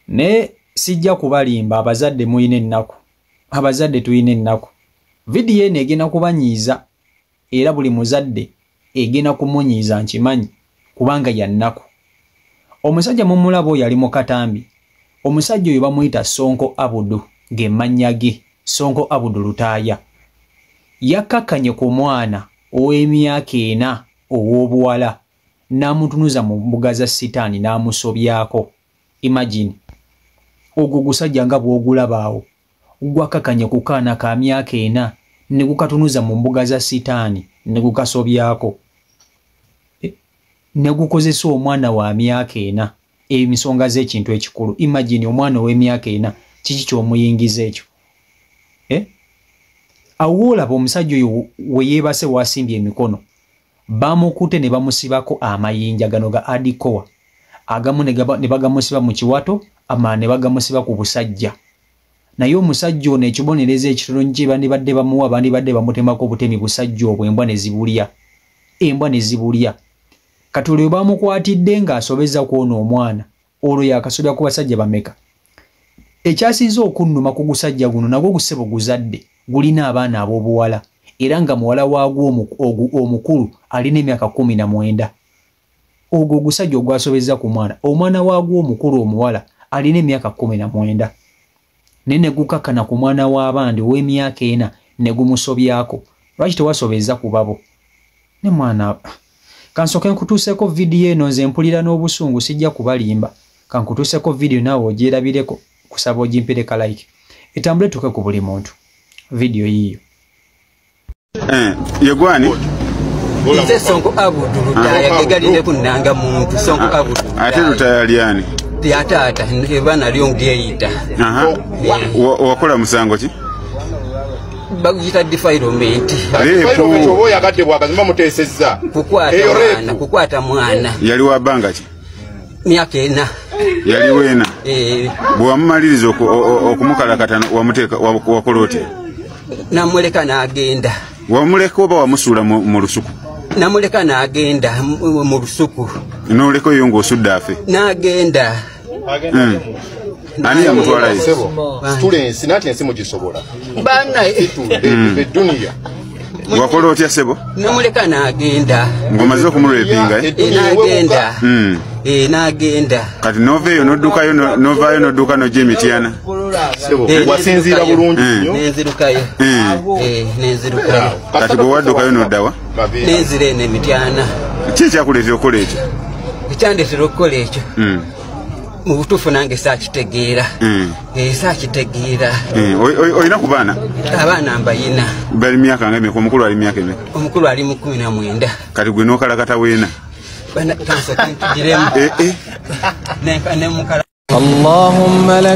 ne sijja kubalimba abazadde muyina ennaku abazadde tuyina ennaku video eno egenda kubanyiiza era buli muzadde egenda kumunyiiza nkimanyi kubanga ya nnaku omusajja mumulabo yali mu katambi omusajja oyo bamuyita Sonko Abudu ng'emmannya ge Sonko Abudu Lutaaya yakkakkanye ku mwana ow'emyaka 4 ow'obuwala n'amutunuza mu mbuga za sitaani n'amusobyako. Imagine ogwo gusajja nga bw'ogulabaawo gwakkakkanye ku kaana ka myaka 4 ne gukatunuza mu mbuga za sitaani ne gukasobyako ne gukozesa omwana wa myaka 4 emisonga z'ekintu ekikulu. Imagine omwana ow'emyaka 4 kiki ky'omuyingiza ekyo awolaba omusajja oyo we yeebase wasimbye emikono bamukute ne bamusibako amayinja gano ga adikowa agamu ne bagamusiba mu kiwato ama ne bagamusiba ku busajja naye omusajja ono ekibonereza ekitono kye bandibadde bamuwa bandibadde bamutemako obutemi busajja obwo embwa ne zibulya kati olwo bamukwatidde ng'asobeza kwona omwana olwo yakasobya ku basajja bameka. Ekyasinze okunnuma ku gusajja guno nagwo gusebo guzadde gulina abaana ab'obuwala era nga muwala waagwo omukulu alina emyaka 19 ogwo gusajja ogwasobeza ku mwana omwana waagwo omukulu omuwala alina emyaka 19 nene gukakkana ku mwana w'abandi ow'emyaka 4 ne gumusobyako lwaki tewasobeza ku babo ne mwana kansoke nkutuuseko video eno nze mpulira n'obusungu sijja kubalimba kankutuuseko video naawe ogyerabireko kusaba ogimpereka like etambule tuke ku buli muntu video yiyo yegwani nze Sonko Abudu Lutaaya gegalire kunanga muntu Sonko Abudu ate Lutaaya lyani yatata ebana lyongeyita wakola musango ki bagita defilement lepo yagadde bwakazima mutesezza kukwata mwana yali wa banga ki myaka 4 yali wena bwamumaliriza okumukalakata wamuteeka wakola otya namuleka n'agenda wamuleka oba wamusuula mu lusuku namuleka n'agenda mu lusuku n'oleka oyo ng'osudde afe n'agenda ani yamutwala ye students nati ensi mugisobola bana edduniya wakola otya sebo namuleka n'agenda ng'omaze okumulwepinga n'agenda n'agenda kati noveeyo noddukayo novaayo nodduka nojja emityana wasinziira bulungi nenzirukayo kati bwe waddukayo noddawa nenzira eno emityana ki ekyakuleetera okukola ekyo ekyandetera okukola ekyo mu butuufu nange saakitegeera saakitegeera olina ku baana abaana mbayina bali myaka nga emeka omukulu ali myaka emeka omukulu ali mu 19 kati gwe n'okalakata weena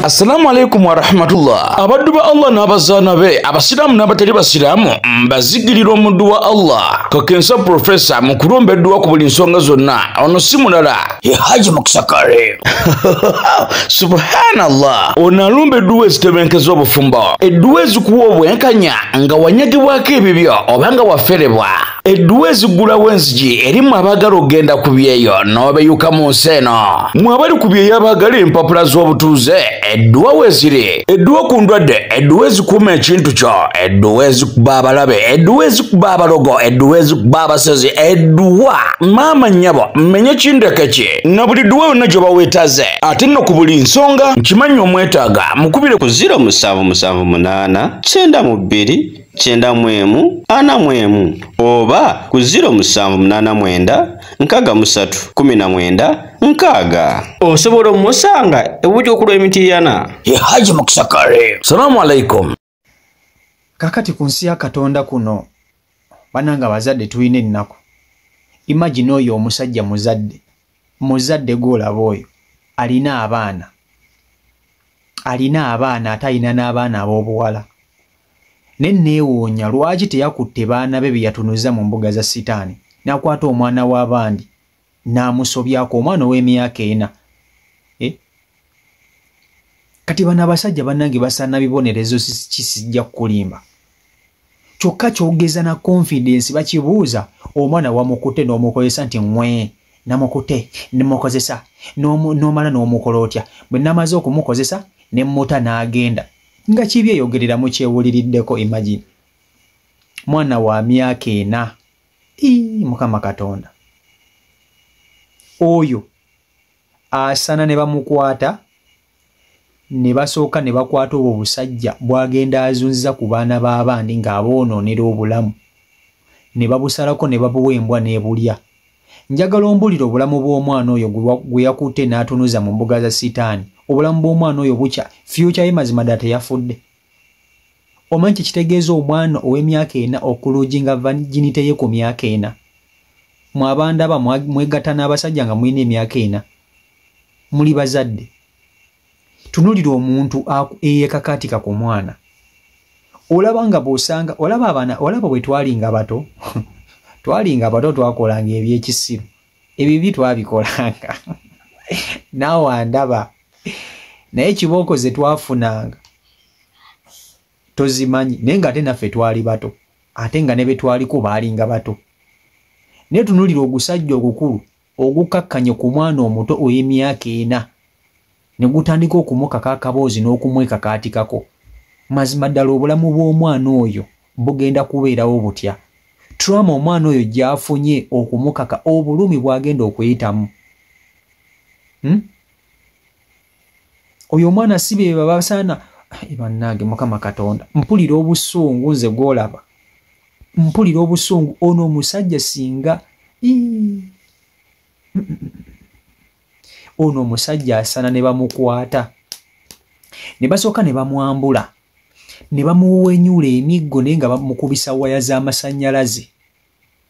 Assalamu alaikum wa rahmatullah. Abaddu ba Allah n'abazaana be abasiraamu n'abatali basiraamu mbazigirira omuddu wa Allah Kakensa Professor mu kulomba edduwa ku buli nsonga zonna ono si mulala ye Haji Mukisa Karim subhanallah ono alumba edduwa ezitebenkeza obufumbo edduwa ezikuwa obwenkanya nga wanyagibwako ebibyo oba nga waferebwa edduwa ezigulawo enzigi erimu abaagala okugenda ku byeyo n'obeyuka mu nsi eno mwe abali ku byeyo abaagala empapula z'obutuuze edduwa weziri edduwa ku ndwadde edduwa ezikuuma ekintu kyo edduwa ezikuba abalabe edduwa ezikuba abalogo edduwa ezikuba abasezi edduwa maama nnyabo mmenye kindeke ki na buli dduwa yonna gye baweetaze ate nno ku buli nsonga nkimanyi omwetaaga mukubire ku 0778 92 91 oba ku 0789 63 19 osobola omusanga ebujo okulwa emitiyana ye Haji Mukisa Karim. Salamu alaikum. Kakati ku nsi ya Katonda kuno bananga bazadde tuyina ennaku. Imagine oyo omusajja muzadde gw'olaba oyo alina abaana atayina n'abaana ab'obuwala nenneewoonya lwaki teyakutte baana be yatunuza mu mbuga za sitaani n'akwata omwana w'abandi n'amusobyako omwana ow'emyaka 4 kati bano abasajja bannange basaana bibonerezo kisijja kulimba kyokka kyogeza na confidence bakibuuza omwana wamukutte n'omukozesa nti mwe namukute nemukozesa nomala n'omukola otya bwe namaze okumukozesa ne muta n'agenda nga kibi eyogerera mu kyewuliriddeko. Imagine mwana wa myaka 4 Mukama Katonda oyo asana ne bamukwata ne basooka ne bakwata obwo busajja bwagenda azunziza ku baana b'abandi ng'aboonoonera obulamu ne babusalako ne babuwembwa n'ebulya. Njagala ombulira obulamu bw'omwana oyo gwe yakutte n'atunuza mu mbuga za sitaani. Obulamu bw'omwana oyo bukya future ye mazima ddala teyafudde. Omanyi kitegeeza omwana ow'emyaka 4 okuluginga virginity ye ku myaka 4. Mu abandi aba mwegatta n'abasajja nga mulina emyaka 4 muli bazadde. Tunulira omuntu eyekakatika ku mwana. Olaba nga bw'osanga olaba abaana olaba bwe twalinga bato twalinga bato twakolanga ebyekisiru ebibi twabikolanga naawe andaba naye kibooko ze twafunanga tozimanyi naye nga ate naffe twali bato ate nga ne be twaliko baalinga bato. Naye tunulira ogusajja ogukulu ogukakkanye ku mwana omuto ow'emyaka 4 ne gutandika okumukaka akaboozi n'okumwekakaatikako. Mazima ddala obulamu bw'omwana oyo bugenda kubeerawo butya. Trauma omwana oyo gy'afunye okumukaka obulumi bw'agenda okuyitamu. Oyo omwana si be babasaana bannange Mukama Katonda mpulira obusungu nze gw'olaba. Mpulira obusungu ono omusajja singa ono omusajja asana ne bamukwata ne basooka ne bamwambula ne bamuwenyula emiggo naye nga bamukubisa waya z'amasannyalaze.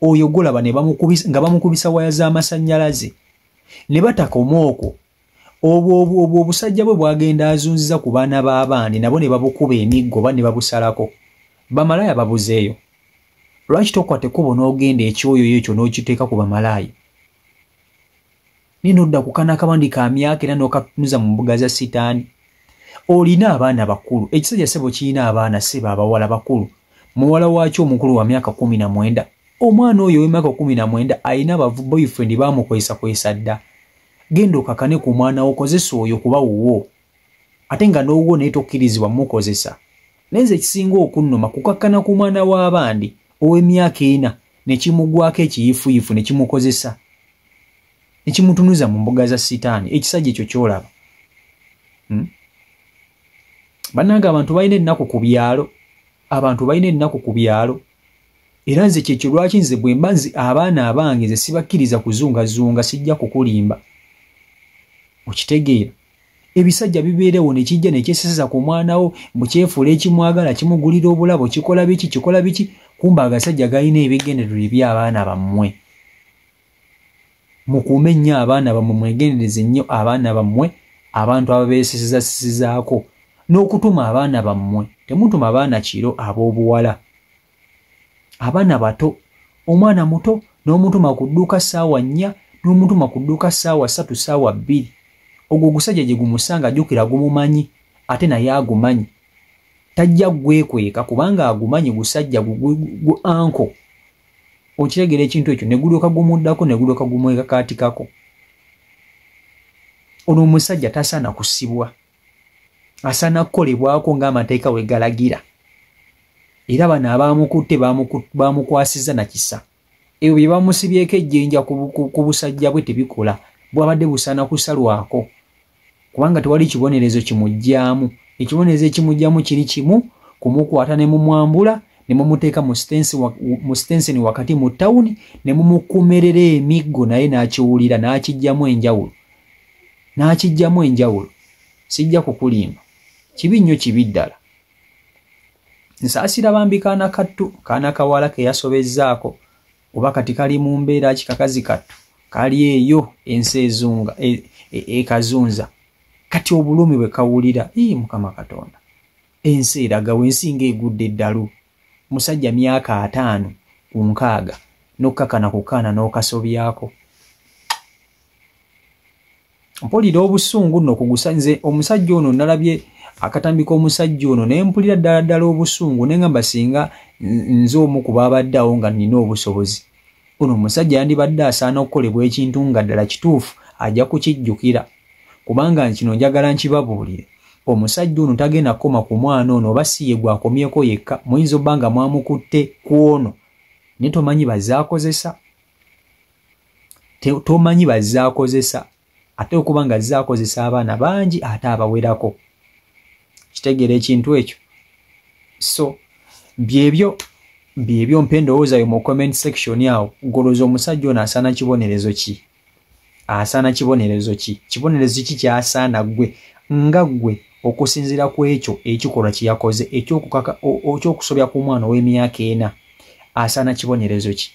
Oyo golaba ne bamukubisa waya z'amasannyalaze ne batakoma okwo obwo obusajja bwe bwagenda azunziza ku baana b'abandi nabo ne babukuba emiggo ba ne babusalako. Bamalaya babuzeeyo. Lwaki tokwate kubo n'ogenda ekyoyo ekyo n'okiteeka ku bamalaya? Nino odda kukana akabandi ka myaka era n'okatunuza mu mbuga za sitaani. Olina abaana bakulu. Ekisajja sebo kirina abaana sebo abawala bakulu. Muwala waakyo omukulu wa myaka 19. Omwana oyo w'emyaka 19 alina boyfriend baamukwesa dda. Genda okakane ku mwana okozesa oyo kuba wuwo. Ate nga n'owwo naye tokkirizibwa mukozesa. Nenze ekisinga okunnuma kukakkana ku mwana w'abandi ow'emyaka 4 ne kimugwako ekiyifuyifu ne kimukozesa. Ne kimutunuza mu mbuga za sitaani. Ekisajja ekyo kyolaba. Bannange abantu balina ennaku ku byalo. Abantu balina ennaku ku byalo. Era nze kyekyo lwaki nze bwe mba nze abaana abange nze sibakkiriza kuzungazunga sijja kukulimba. Okitegeera. Ebisajja bibeerewo ne kijja ne kyeseseza ku mwana wo mukyefuula ekimwagala kimugulira obulabo kikola biki kumba agasajja galina ebigendererwa by'abaana bammwe. Mukuume nnyo abaana bammwe mwegendereze nnyo abaana bammwe abantu ababeesesizaako n'okutuma abaana bammwe. Temutuma abaana kiro ab'obuwala. Abaana bato omwana muto n'omutuma ku dduuka ssaawa 4 n'omutuma ku dduuka ssaawa 3 ssaawa 2. Ogwo gusajja gye gumusanga ajjukira gumumanyi ate naye agumanyi. Tajja gwekweka kubanga agumanyi gusajja gu anko. Okiregera ekintu ekyo ne gulyoka gumuddako ne gulyoka gumwekakaatikako. Ono omusajja tasaana kusibwa. Asaana kukolebwako ng'amateeka we galagira. Era bano abaamukutte baamukwasiza na kisa. Ebyo bye bamusibyeko ejjenja ku busajja bwe tebikola. Bwabadde busaana kusalwako. Kubanga tewali kibonerezo kimujjaamu. Ekibonerezo ekimujjaamu kiri kimu kumukwata ne mumwambula ne mumuteeka mu stenseni wakati mu tawuni ne mumukumerera emiggo naye n'akiwulira n'akijjamu enjawulo. Sijja kukulimba. Kibi nnyo kibi ddala. Nsaasira bambi kaana kattu kaana kawala ke yasobezzaako oba kati kali mu mbeera kikakazi kattu kali eyo ensi ezunga ekazunza kati obulumi bwe kawulira Mukama Katonda ensi eragawo ensinga egudde eddalu musajja myaka 5 ku 6 n'okkakana ku kaana n'okasobyako. Mpulira obusungu nno kugusanze omusajja ono nalabye akatambika omusajja ono ne mpulira ddala obusungu ne ngamba singa nze omu ku baabaddeawo nga nina obusobozi ono omusajja yandibadde asaana okukolebwa ekintu nga ddala kituufu ajja kukijjukira kubanga kino njagala nkibabuulire omusajja ono tagenda kukoma ku mwana ono oba si ye gwakomyeko yekka muyinza obba nga mwamukutte ku ono naye tomanyi bazaakozesa tomanyi bazaakozesa ate okuba nga zaakozesa abaana bangi ate abawerako kitegeera ekintu ekyo so byebyo mpe ndowoozayo mu comment section awo goloza omusajja ono asaana kibonerezo ki kibonerezo ki kyasaana gwe nga gwe okusinziira ku ekyo ekikolwa kye yakoze ekyokusobya ku mwana ow'emyaka 4 asaana kibonerezo ki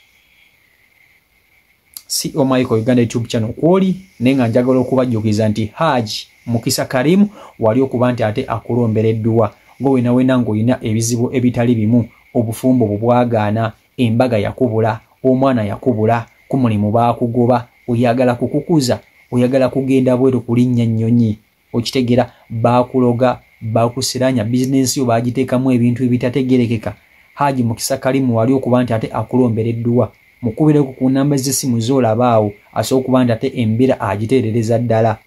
si Michael Uganda YouTube channel kwoli nenga njagala okubajjukiza nti Haji Mukisa Karimu wali okuba nti ate akulombereddwa ngo wena ng'olina ebizibu ebitali bimu obufumbo bubwagaana embaga yakubula omwana yakubula ku mulimu baakugoba oyagala kukukuza oyagala kugenda bweru kulinnya nnyonyi okitegera baakuloga baakusiranya business yo baagiteekamu ebintu ebitategerekeka Haji Mukisa Karimu wali okuba nti ate akulombereddwa mukubire ku namba z'essimu z'olabaawo asobola okuba nti ate embeera agiteerereza ddala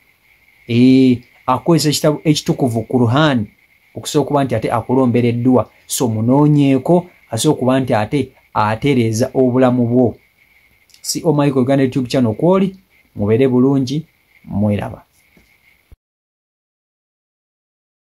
akozesa ekitabo ekitukuvu Quran okusobola okuba nti ate akulombereddwa so munoonyeeko asobola okuba nti ate atereeza obulamu bwo si Michael Uganda YouTube channel kwoli mubeere bulungi mweraba